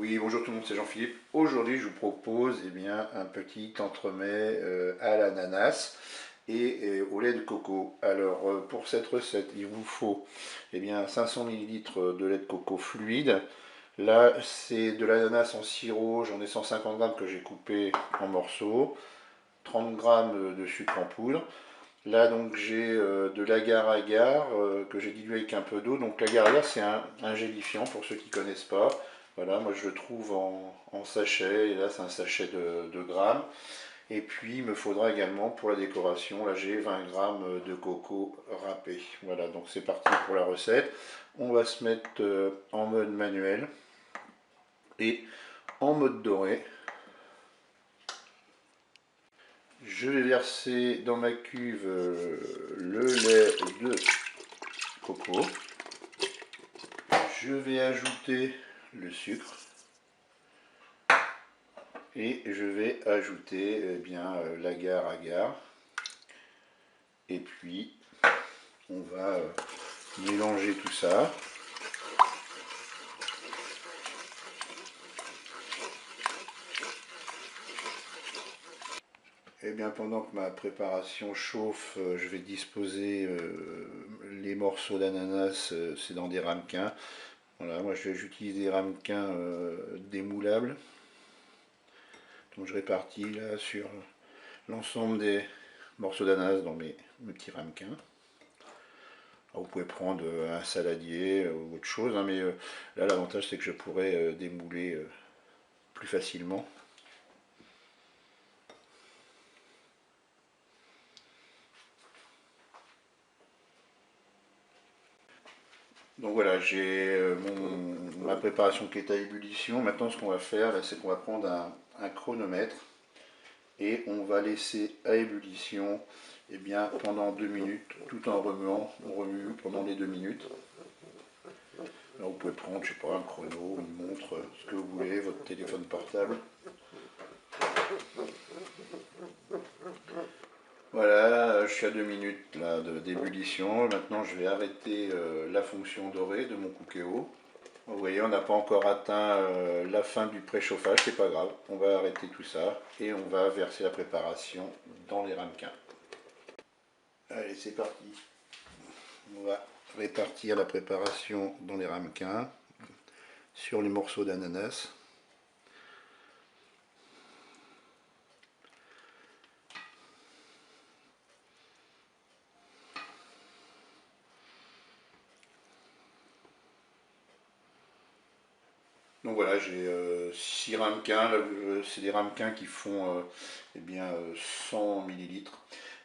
Oui, bonjour tout le monde, c'est Jean-Philippe. Aujourd'hui, je vous propose un petit entremets à l'ananas et au lait de coco. Alors, pour cette recette, il vous faut 500 ml de lait de coco fluide. Là, c'est de l'ananas en sirop, j'en ai 150 grammes que j'ai coupé en morceaux, 30 grammes de sucre en poudre. Là, donc, j'ai de l'agar-agar que j'ai dilué avec un peu d'eau. Donc, l'agar-agar, c'est un gélifiant pour ceux qui ne connaissent pas. Voilà, moi je le trouve en sachet, et là c'est un sachet de grammes. Et puis il me faudra également pour la décoration, là j'ai 20 grammes de coco râpé. Voilà, donc c'est parti pour la recette. On va se mettre en mode manuel et en mode doré. Je vais verser dans ma cuve le lait de coco. Je vais ajouter le sucre. Et je vais ajouter l'agar-agar. Et puis on va mélanger tout ça. Et bien pendant que ma préparation chauffe, je vais disposer les morceaux d'ananas, c'est dans des ramequins. Voilà, moi j'utilise des ramequins démoulables. Donc je répartis là sur l'ensemble des morceaux d'ananas dans mes petits ramequins. Alors, vous pouvez prendre un saladier ou autre chose, hein, mais là l'avantage c'est que je pourrais démouler plus facilement. Donc voilà, j'ai ma préparation qui est à ébullition. Maintenant ce qu'on va faire, c'est qu'on va prendre un chronomètre et on va laisser à ébullition pendant 2 minutes, tout en remuant. On remue pendant les 2 minutes. Alors vous pouvez prendre, je sais pas, un chrono, une montre, ce que vous voulez, votre téléphone portable. Voilà, je suis à 2 minutes là d'ébullition. Maintenant je vais arrêter la fonction dorée de mon cookéo. Vous voyez, on n'a pas encore atteint la fin du préchauffage, c'est pas grave. On va arrêter tout ça et on va verser la préparation dans les ramequins. Allez, c'est parti. On va répartir la préparation dans les ramequins sur les morceaux d'ananas. Donc voilà, j'ai 6 ramequins, c'est des ramequins qui font 100 ml.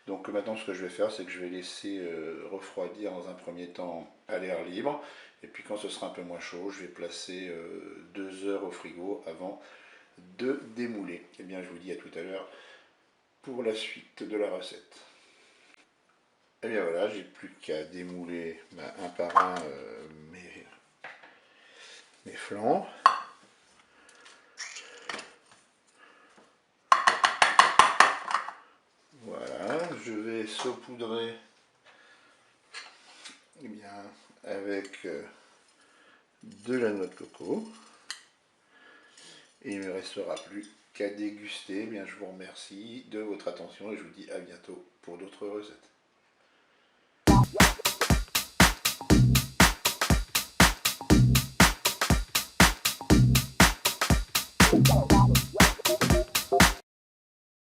Donc maintenant ce que je vais faire, c'est que je vais laisser refroidir dans un premier temps à l'air libre. Et puis quand ce sera un peu moins chaud, je vais placer 2 heures au frigo avant de démouler. Et bien je vous dis à tout à l'heure pour la suite de la recette. Et bien voilà, j'ai plus qu'à démouler un par un mes flancs. Voilà, je vais saupoudrer avec de la noix de coco. Et il ne me restera plus qu'à déguster. Je vous remercie de votre attention et je vous dis à bientôt pour d'autres recettes.